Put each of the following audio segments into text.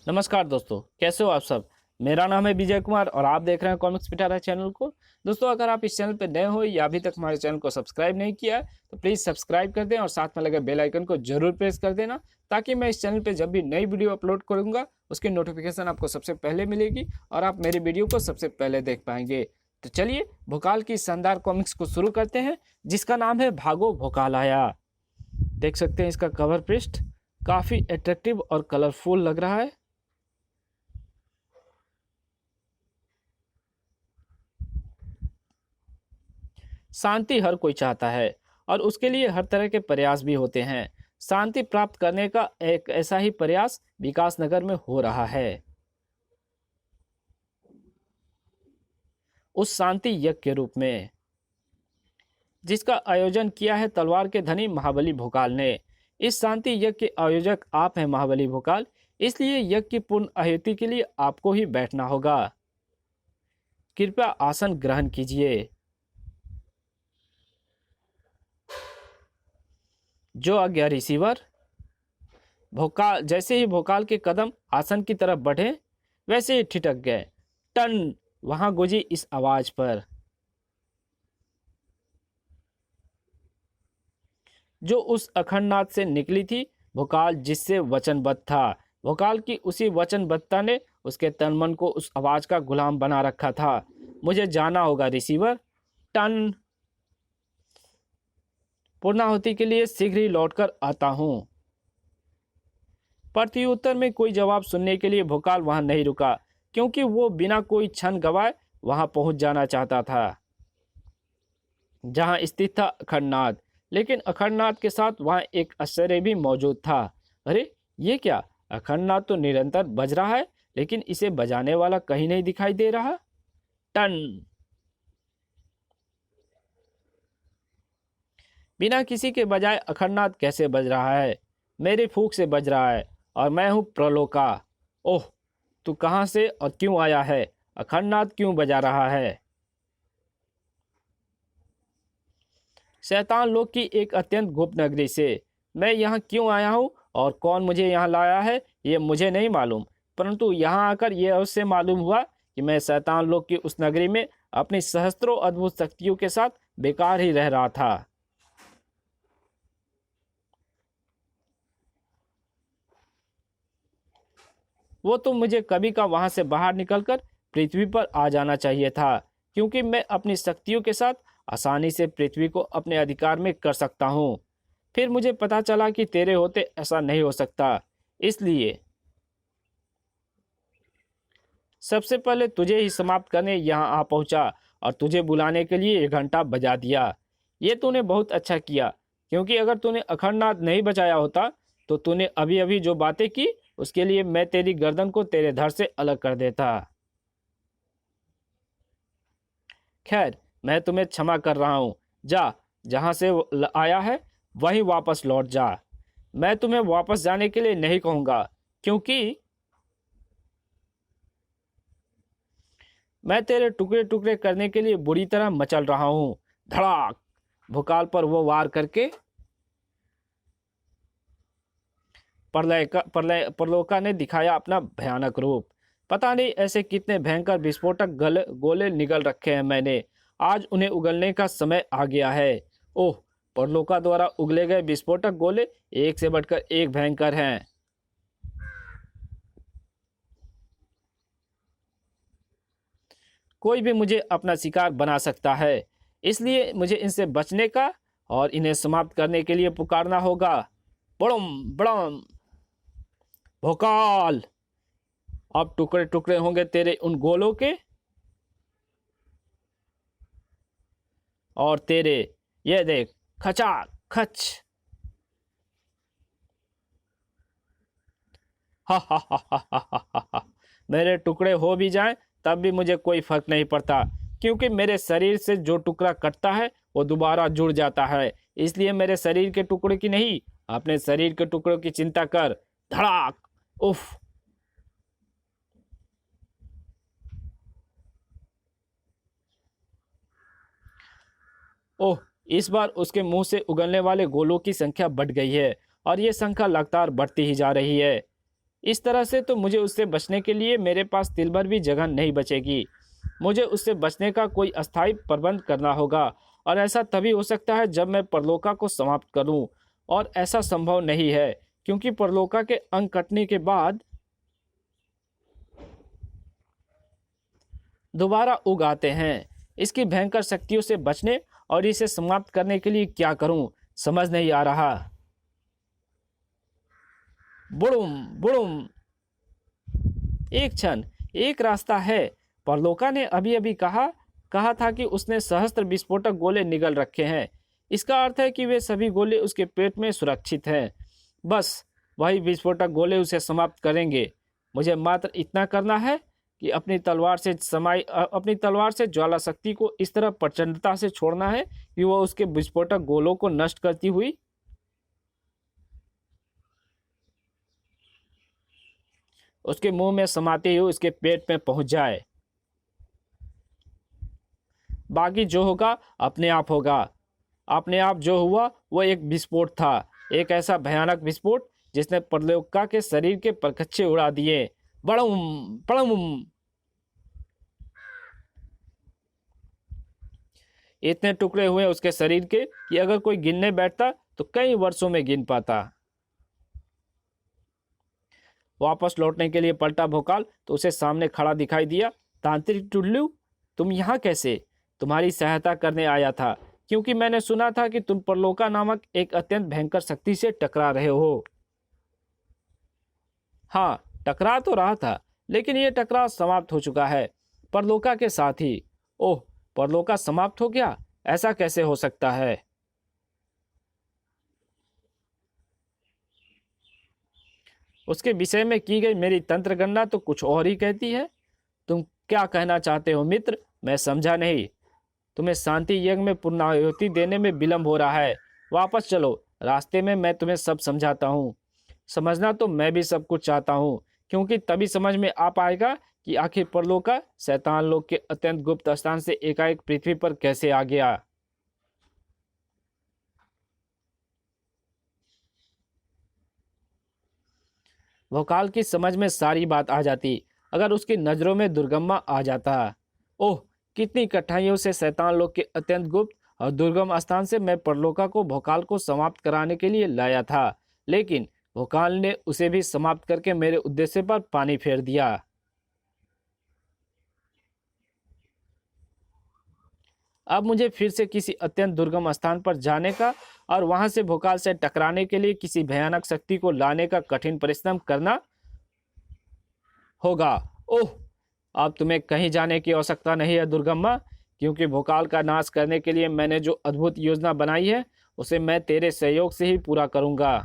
नमस्कार दोस्तों, कैसे हो आप सब। मेरा नाम है विजय कुमार और आप देख रहे हैं कॉमिक्स पिटारा चैनल को। दोस्तों, अगर आप इस चैनल पर नए हो या अभी तक हमारे चैनल को सब्सक्राइब नहीं किया है तो प्लीज़ सब्सक्राइब कर दें और साथ में लगे बेल आइकन को जरूर प्रेस कर देना, ताकि मैं इस चैनल पर जब भी नई वीडियो अपलोड करूँगा उसकी नोटिफिकेशन आपको सबसे पहले मिलेगी और आप मेरी वीडियो को सबसे पहले देख पाएंगे। तो चलिए भोकाल की शानदार कॉमिक्स को शुरू करते हैं, जिसका नाम है भागो भोकाल आया। देख सकते हैं इसका कवर पृष्ठ काफ़ी अट्रैक्टिव और कलरफुल लग रहा है। शांति हर कोई चाहता है और उसके लिए हर तरह के प्रयास भी होते हैं। शांति प्राप्त करने का एक ऐसा ही प्रयास विकास नगर में हो रहा है। उस शांति यज्ञ के रूप में जिसका आयोजन किया है तलवार के धनी महाबली भोकाल ने। इस शांति यज्ञ के आयोजक आप हैं महाबली भोकाल, इसलिए यज्ञ की पूर्ण आहुति के लिए आपको ही बैठना होगा। कृपया आसन ग्रहण कीजिए। जो आज्ञा रिसीवर। भोकाल जैसे ही भोकाल के कदम आसन की तरफ बढ़े वैसे ही ठिठक गए। टन वहां गुजी इस आवाज पर जो उस अखंडनाद से निकली थी। भोकाल जिससे वचनबद्ध था, भोकाल की उसी वचनबद्धता ने उसके तन मन को उस आवाज का गुलाम बना रखा था। मुझे जाना होगा रिसीवर। टन पूर्णाहुति के लिए शीघ्र ही लौटकर आता हूं। प्रत्युत्तर में कोई जवाब सुनने के लिए भोकाल वहां नहीं रुका, क्योंकि वो बिना कोई क्षण गवाए वहां पहुंच जाना चाहता था जहां स्थित था अखंडनाद। लेकिन अखंडनाद के साथ वहां एक आश्चर्य भी मौजूद था। अरे ये क्या, अखंडनाद तो निरंतर बज रहा है लेकिन इसे बजाने वाला कहीं नहीं दिखाई दे रहा। टन बिना किसी के बजाय अखंडनाद कैसे बज रहा है? मेरी फूंक से बज रहा है और मैं हूं प्रलोका। ओह, तू कहां से और क्यों आया है? अखंडनाद क्यों बजा रहा है? शैतान लोक की एक अत्यंत गुप्त नगरी से मैं यहाँ क्यों आया हूँ और कौन मुझे यहाँ लाया है ये मुझे नहीं मालूम, परंतु यहाँ आकर यह अवश्य मालूम हुआ कि मैं शैतान लोक की उस नगरी में अपनी सहस्त्रों अद्भुत शक्तियों के साथ बेकार ही रह रहा था। वो तो मुझे कभी का वहां से बाहर निकलकर पृथ्वी पर आ जाना चाहिए था, क्योंकि मैं अपनी शक्तियों के साथ आसानी से पृथ्वी को अपने अधिकार में कर सकता हूँ। फिर मुझे पता चला कि तेरे होते ऐसा नहीं हो सकता, इसलिए सबसे पहले तुझे ही समाप्त करने यहाँ आ पहुंचा और तुझे बुलाने के लिए 1 घंटा बजा दिया। ये तूने बहुत अच्छा किया, क्योंकि अगर तूने अखंडनाद नहीं बचाया होता तो तूने अभी अभी जो बातें की उसके लिए मैं तेरी गर्दन को तेरे धड़ से अलग कर देता। खैर, मैं तुम्हें क्षमा कर रहा हूं। जा, जहां से आया है वहीं वापस लौट जा। मैं तुम्हें वापस जाने के लिए नहीं कहूंगा, क्योंकि मैं तेरे टुकड़े टुकड़े करने के लिए बुरी तरह मचल रहा हूं। धड़ाक भोकाल पर वो वार करके प्रलोका ने दिखाया अपना भयानक रूप। पता नहीं ऐसे कितने भयंकर विस्फोटक गोले निगल रखे हैं मैंने, आज उन्हें उगलने का समय आ गया है। ओह, परलोका द्वारा उगले गए विस्फोटक गोले एक से बढ़कर एक भयंकर हैं। कोई भी मुझे अपना शिकार बना सकता है, इसलिए मुझे इनसे बचने का और इन्हें समाप्त करने के लिए पुकारना होगा। बड़म बड़म भोकाल, अब टुकड़े टुकड़े होंगे तेरे उन गोलों के और तेरे। ये देख, खचा खच। हा हा हा हा हा हा हा। मेरे टुकड़े हो भी जाएं तब भी मुझे कोई फर्क नहीं पड़ता, क्योंकि मेरे शरीर से जो टुकड़ा कटता है वो दोबारा जुड़ जाता है। इसलिए मेरे शरीर के टुकड़े की नहीं, अपने शरीर के टुकड़ों की चिंता कर। धड़ाक। उफ। ओह, इस बार उसके मुंह से उगलने वाले गोलों की संख्या बढ़ गई है और ये संख्या लगातार बढ़ती ही जा रही है। इस तरह से तो मुझे उससे बचने के लिए मेरे पास तिल भर भी जगह नहीं बचेगी। मुझे उससे बचने का कोई अस्थायी प्रबंध करना होगा, और ऐसा तभी हो सकता है जब मैं परलोका को समाप्त करूं, और ऐसा संभव नहीं है क्योंकि परलोका के अंग कटने के बाद दोबारा उग आते हैं। इसकी भयंकर शक्तियों से बचने और इसे समाप्त करने के लिए क्या करूं, समझ नहीं आ रहा। बुड़ुम बुड़ुम। एक क्षण, एक रास्ता है। परलोका ने अभी अभी कहा था कि उसने सहस्त्र विस्फोटक गोले निगल रखे हैं। इसका अर्थ है कि वे सभी गोले उसके पेट में सुरक्षित हैं। बस वही विस्फोटक गोले उसे समाप्त करेंगे। मुझे मात्र इतना करना है कि अपनी तलवार से ज्वाला शक्ति को इस तरह प्रचंडता से छोड़ना है कि वह उसके विस्फोटक गोलों को नष्ट करती हुई उसके मुंह में समाते हुए उसके पेट में पहुंच जाए। बाकी जो होगा अपने आप होगा। अपने आप जो हुआ वह एक विस्फोट था, एक ऐसा भयानक विस्फोट जिसने परलोका के शरीर के परखच्चे उड़ा दिए। बड़ुम बड़ुम। इतने टुकड़े हुए उसके शरीर के कि अगर कोई गिनने बैठता तो कई वर्षों में गिन पाता। वापस लौटने के लिए पलटा भोकाल तो उसे सामने खड़ा दिखाई दिया। तांत्रिक टुल्लू, तुम यहाँ कैसे? तुम्हारी सहायता करने आया था, क्योंकि मैंने सुना था कि तुम परलोका नामक एक अत्यंत भयंकर शक्ति से टकरा रहे हो। हाँ, टकरा तो रहा था, लेकिन यह टकराव समाप्त हो चुका है, परलोका के साथ ही। ओह, परलोका समाप्त हो गया? ऐसा कैसे हो सकता है? उसके विषय में की गई मेरी तंत्र गणना तो कुछ और ही कहती है। तुम क्या कहना चाहते हो मित्र? मैं समझा नहीं। तुम्हें शांति यज्ञ में पूर्णाहुति देने में विलंब हो रहा है। वापस चलो, रास्ते में मैं तुम्हें सब समझाता हूँ। समझना तो मैं भी सब कुछ चाहता हूँ, क्योंकि तभी समझ में आ पाएगा कि आखिर परलोका शैतान लोग के अत्यंत गुप्त स्थान से एकाएक पृथ्वी पर कैसे आ गया। भोकाल की समझ में सारी बात आ जाती अगर उसकी नजरों में दुर्गम्मा आ जाता। ओह, कितनी कठिनाइयों से शैतान लोग के अत्यंत गुप्त और दुर्गम स्थान से मैं परलोका को भोकाल को समाप्त कराने के लिए लाया था, लेकिन भोकाल ने उसे भी समाप्त करके मेरे उद्देश्य पर पानी फेर दिया। अब मुझे फिर से किसी अत्यंत दुर्गम स्थान पर जाने का और वहां से भोकाल से टकराने के लिए किसी भयानक शक्ति को लाने का कठिन परिश्रम करना होगा। ओह, अब तुम्हें कहीं जाने की आवश्यकता नहीं है दुर्गम्मा, क्योंकि भोकाल का नाश करने के लिए मैंने जो अद्भुत योजना बनाई है उसे मैं तेरे सहयोग से ही पूरा करूंगा,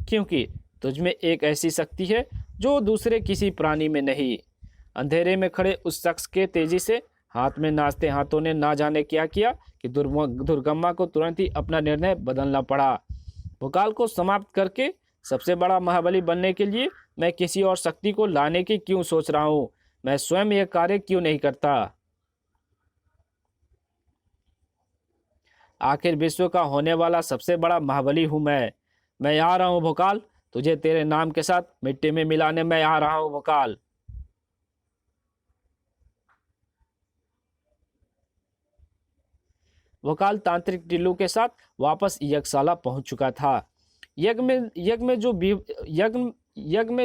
क्योंकि तुझमें एक ऐसी शक्ति है जो दूसरे किसी प्राणी में नहीं। अंधेरे में खड़े उस शख्स के तेजी से हाथ में नाचते हाथों ने ना जाने क्या किया कि दुर्गम्मा को तुरंत ही अपना निर्णय बदलना पड़ा। भोकाल को समाप्त करके सबसे बड़ा महाबली बनने के लिए मैं किसी और शक्ति को लाने की क्यों सोच रहा हूं? मैं स्वयं यह कार्य क्यों नहीं करता? आखिर विश्व का होने वाला सबसे बड़ा महाबली हूं मैं आ रहा हूं भोकाल, तुझे तेरे नाम के साथ मिट्टी में मिलाने मैं आ रहा हूं भोकाल। भोकाल तांत्रिक टिल्लू के साथ वापस यज्ञशाला पहुंच चुका था। यज्ञ में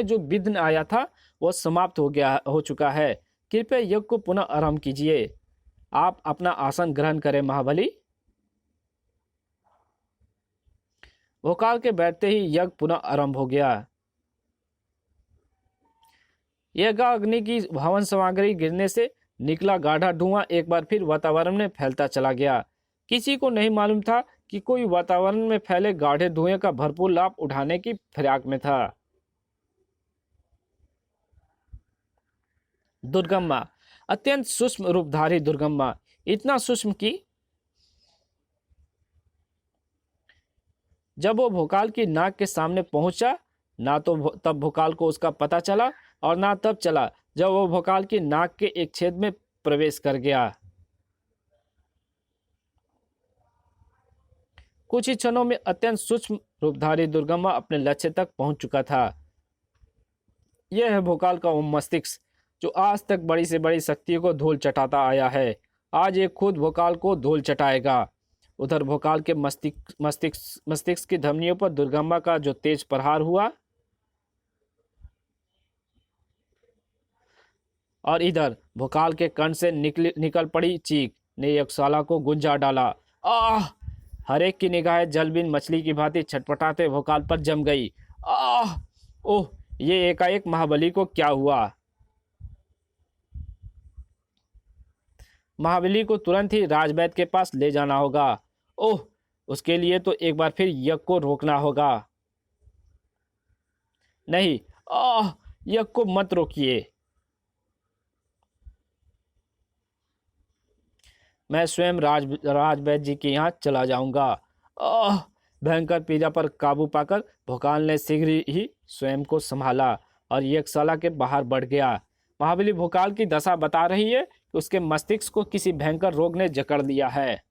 जो विघ्न आया था वह समाप्त हो चुका है। कृपया यज्ञ को पुनः आरंभ कीजिए। आप अपना आसन ग्रहण करें महाबली। भोकाल के बैठते ही यज्ञ पुनः आरंभ हो गया। यज्ञ अग्नि की हवन सामग्री गिरने से निकला गाढ़ा धुआं एक बार फिर वातावरण में फैलता चला गया। किसी को नहीं मालूम था कि कोई वातावरण में फैले गाढ़े धुएं का भरपूर लाभ उठाने की फिराक में था। दुर्गम्मा, अत्यंत सूक्ष्म रूपधारी दुर्गम्मा, इतना सूक्ष्म कि जब वो भोकाल की नाक के सामने पहुंचा, ना तो तब भोकाल को उसका पता चला और ना तब चला जब वो भोकाल की नाक के एक छेद में प्रवेश कर गया। कुछ ही क्षणों में अत्यंत सूक्ष्म रूपधारी दुर्गम्मा अपने लक्ष्य तक पहुंच चुका था। यह है भोकाल का वो मस्तिष्क जो आज तक बड़ी से बड़ी शक्तियों को धूल चटाता आया है। आज ये खुद भोकाल को धूल चटाएगा। उधर भोकाल के मस्तिष्क की धमनियों पर दुर्गम्मा का जो तेज प्रहार हुआ, और इधर भोकाल के कण से निकल पड़ी चीख ने यक्षाला को गुंजा डाला। आह! हर एक की निगाहें जलबिन मछली की भांति छटपटाते भोकाल पर जम गई। आह! ओह! ये एकाएक महाबली को क्या हुआ? महाबली को तुरंत ही राजवैद्य के पास ले जाना होगा। ओह! उसके लिए तो एक बार फिर यज्ञ को रोकना होगा। नहीं, आह! यज्ञ को मत रोकिए। मैं स्वयं राजवैद्य जी के यहाँ चला जाऊंगा। आह! भयंकर पीड़ा पर काबू पाकर भोकाल ने शीघ्र ही स्वयं को संभाला और यज्ञशाला के बाहर बढ़ गया। महाबली भोकाल की दशा बता रही है कि उसके मस्तिष्क को किसी भयंकर रोग ने जकड़ लिया है।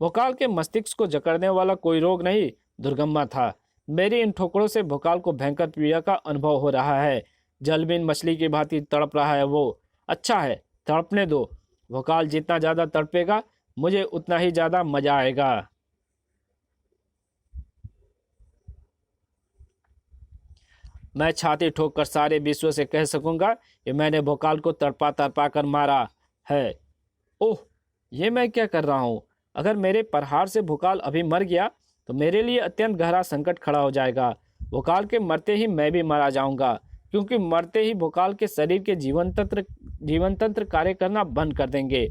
भोकाल के मस्तिष्क को जकड़ने वाला कोई रोग नहीं, दुर्गम्मा था। मेरी इन ठोकरों से भोकाल को भयंकर पीड़ा का अनुभव हो रहा है। जलबिन मछली की भांति तड़प रहा है वो। अच्छा है, तड़पने दो। भोकाल जितना ज्यादा तड़पेगा मुझे उतना ही ज्यादा मजा आएगा। मैं छाती ठोक कर सारे विश्व से कह सकूंगा कि मैंने भोकाल को तड़पा तड़पा कर मारा है। ओह! ये मैं क्या कर रहा हूँ? अगर मेरे प्रहार से भोकाल अभी मर गया तो मेरे लिए अत्यंत गहरा संकट खड़ा हो जाएगा। भोकाल के मरते ही मैं भी मारा जाऊंगा, क्योंकि मरते ही भोकाल के शरीर के जीवन तंत्र कार्य करना बंद कर देंगे।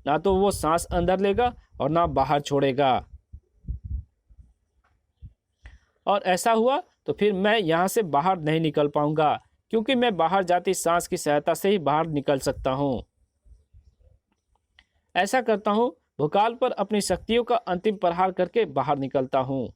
ना तो वो सांस अंदर लेगा और ना बाहर छोड़ेगा। और ऐसा हुआ तो फिर मैं यहाँ से बाहर नहीं निकल पाऊंगा, क्योंकि मैं बाहर जाती सांस की सहायता से ही बाहर निकल सकता हूँ। ऐसा करता हूँ, भोकाल पर अपनी शक्तियों का अंतिम प्रहार करके बाहर निकलता हूँ।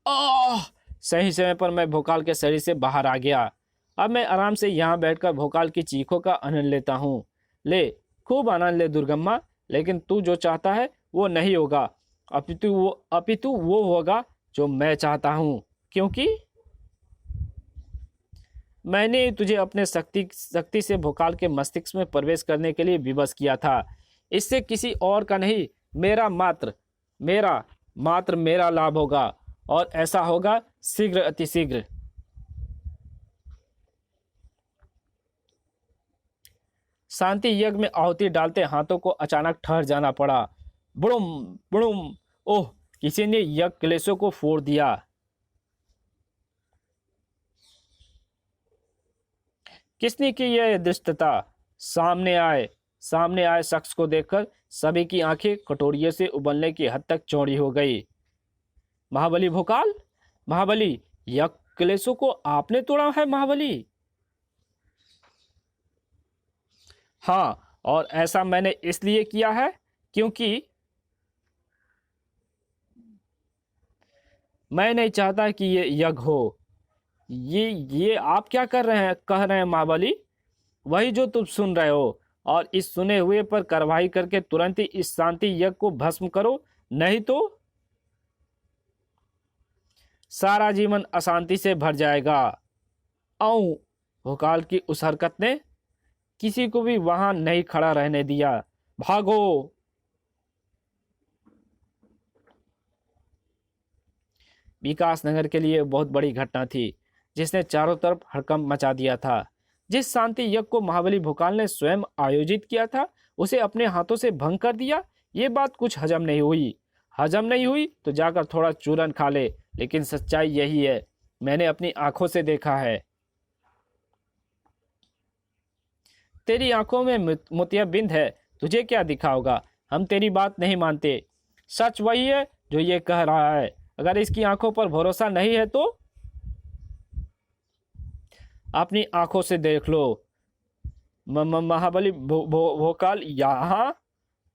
आह! सही समय पर मैं भोकाल के शरीर से बाहर आ गया। अब मैं आराम से यहाँ बैठकर भोकाल की चीखों का आनंद लेता हूँ। ले, खूब आनंद ले दुर्गम्मा, लेकिन तू जो चाहता है वो नहीं होगा। अपितु वो होगा जो मैं चाहता हूँ, क्योंकि मैंने तुझे अपने शक्ति से भोकाल के मस्तिष्क में प्रवेश करने के लिए विवश किया था। इससे किसी और का नहीं, मेरा लाभ होगा, और ऐसा होगा शीघ्र, अतिशीघ्र। शांति यज्ञ में आहुति डालते हाथों को अचानक ठहर जाना पड़ा। बुड़ुम बुड़ुम! ओह! किसी ने यज्ञ क्लेशों को फोड़ दिया। किसने की यह दृष्टता? सामने आए शख्स को देखकर सभी की आंखें कटोरिये से उबलने की हद तक चौड़ी हो गई। महाबली भोकाल, महाबली, यज्ञ क्लेशों को आपने तोड़ा है महाबली? हाँ, और ऐसा मैंने इसलिए किया है क्योंकि मैं नहीं चाहता कि ये यज्ञ हो। ये आप क्या कह रहे हैं महाबली? वही जो तुम सुन रहे हो, और इस सुने हुए पर कार्रवाई करके तुरंत ही इस शांति यज्ञ को भस्म करो, नहीं तो सारा जीवन अशांति से भर जाएगा। आऊं! भोकाल की उस हरकत ने किसी को भी वहां नहीं खड़ा रहने दिया। भागो! विकास नगर के लिए बहुत बड़ी घटना थी, जिसने चारों तरफ हड़कंप मचा दिया था। जिस शांति यज्ञ को महाबली भोकाल ने स्वयं आयोजित किया था, उसे अपने हाथों से भंग कर दिया। ये बात कुछ हजम नहीं हुई तो जाकर थोड़ा चूरन खा ले, लेकिन सच्चाई यही है, मैंने अपनी आंखों से देखा है। तेरी आंखों में मोतियाबिंद है, तुझे क्या दिखा होगा? हम तेरी बात नहीं मानते। सच वही है जो ये कह रहा है। अगर इसकी आंखों पर भरोसा नहीं है तो अपनी आंखों से देख लो। महाबली भोकाल यहाँ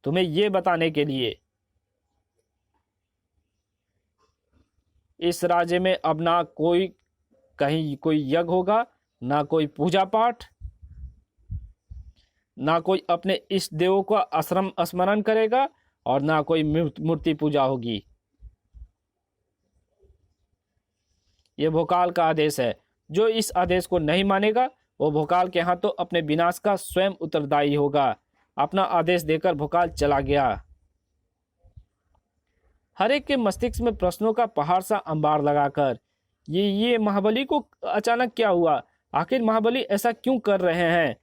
तुम्हें ये बताने के लिए, इस राज्य में अब ना कहीं कोई यज्ञ होगा, ना कोई पूजा पाठ, ना कोई इष्ट देवों का स्मरण करेगा और ना कोई मूर्ति पूजा होगी। ये भोकाल का आदेश है। जो इस आदेश को नहीं मानेगा वो भोकाल के हाथों अपने विनाश का स्वयं उत्तरदायी होगा। अपना आदेश देकर भोकाल चला गया। हर एक के मस्तिष्क में प्रश्नों का पहाड़ सा अंबार लगाकर ये महाबली को अचानक क्या हुआ? आखिर महाबली ऐसा क्यों कर रहे हैं?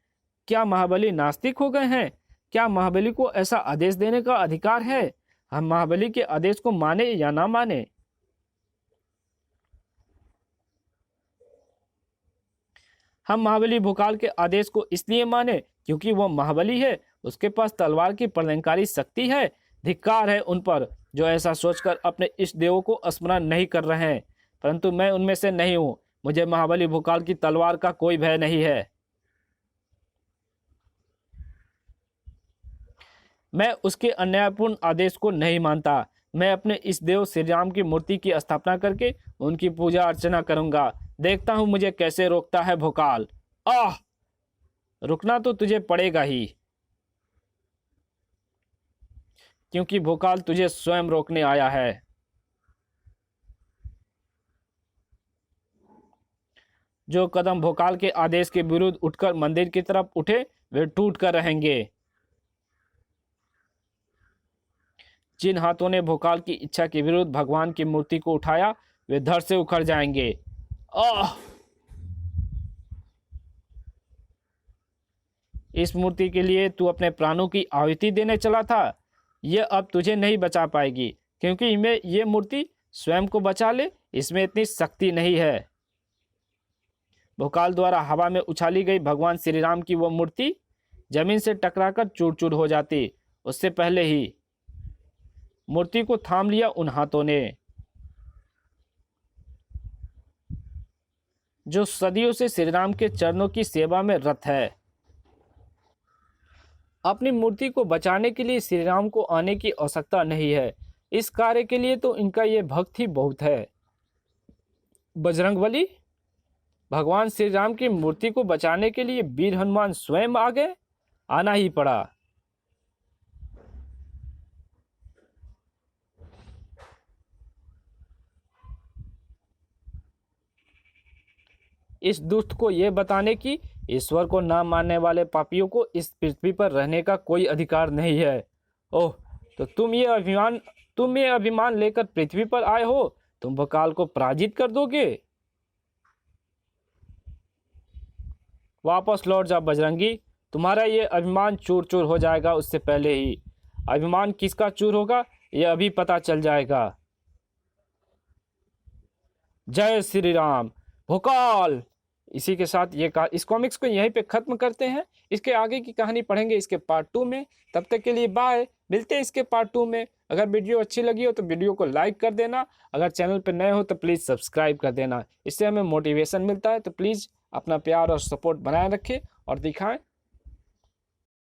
क्या महाबली नास्तिक हो गए हैं? क्या महाबली को ऐसा आदेश देने का अधिकार है? हम महाबली के आदेश को माने या ना माने? हम महाबली भोकाल के आदेश को इसलिए माने क्योंकि वह महाबली है, उसके पास तलवार की प्रलयंकारी शक्ति है। धिक्कार है उन पर जो ऐसा सोचकर अपने इष्ट देवों को स्मरण नहीं कर रहे हैं। परंतु मैं उनमें से नहीं हूं। मुझे महाबली भोकाल की तलवार का कोई भय नहीं है। मैं उसके अन्यायपूर्ण आदेश को नहीं मानता। मैं अपने इस देव श्री राम की मूर्ति की स्थापना करके उनकी पूजा अर्चना करूंगा। देखता हूं मुझे कैसे रोकता है भोकाल। आह! रुकना तो तुझे पड़ेगा ही, क्योंकि भोकाल तुझे स्वयं रोकने आया है। जो कदम भोकाल के आदेश के विरुद्ध उठकर मंदिर की तरफ उठे वे टूट कर रहेंगे। जिन हाथों ने भोकाल की इच्छा के विरुद्ध भगवान की मूर्ति को उठाया वे धड़ से उखड़ जाएंगे। आह! इस मूर्ति के लिए तू अपने प्राणों की आहुति देने चला था। यह अब तुझे नहीं बचा पाएगी, क्योंकि ये मूर्ति स्वयं को बचा ले, इसमें इतनी शक्ति नहीं है। भोकाल द्वारा हवा में उछाली गई भगवान श्री राम की वो मूर्ति जमीन से टकराकर चूर चूर हो जाती। उससे पहले ही मूर्ति को थाम लिया उन हाथों ने जो सदियों से श्री राम के चरणों की सेवा में रत है। अपनी मूर्ति को बचाने के लिए श्री राम को आने की आवश्यकता नहीं है। इस कार्य के लिए तो इनका ये भक्त ही बहुत है। बजरंगबली, भगवान श्री राम की मूर्ति को बचाने के लिए वीर हनुमान स्वयं आ गए। आना ही पड़ा। इस दुष्ट को यह बताने की ईश्वर को ना मानने वाले पापियों को इस पृथ्वी पर रहने का कोई अधिकार नहीं है। ओह, तो तुम ये अभिमान लेकर पृथ्वी पर आए हो? तुम भोकाल को पराजित कर दोगे? वापस लौट जा बजरंगी। तुम्हारा ये अभिमान चूर चूर हो जाएगा उससे पहले ही। अभिमान किसका चूर होगा यह अभी पता चल जाएगा। जय श्री राम। भोकाल। इसी के साथ इस कॉमिक्स को यहीं पे ख़त्म करते हैं। इसके आगे की कहानी पढ़ेंगे इसके पार्ट 2 में। तब तक के लिए बाय। मिलते हैं इसके पार्ट 2 में। अगर वीडियो अच्छी लगी हो तो वीडियो को लाइक कर देना। अगर चैनल पर नए हो तो प्लीज़ सब्सक्राइब कर देना। इससे हमें मोटिवेशन मिलता है। तो प्लीज़ अपना प्यार और सपोर्ट बनाए रखें और दिखाएं।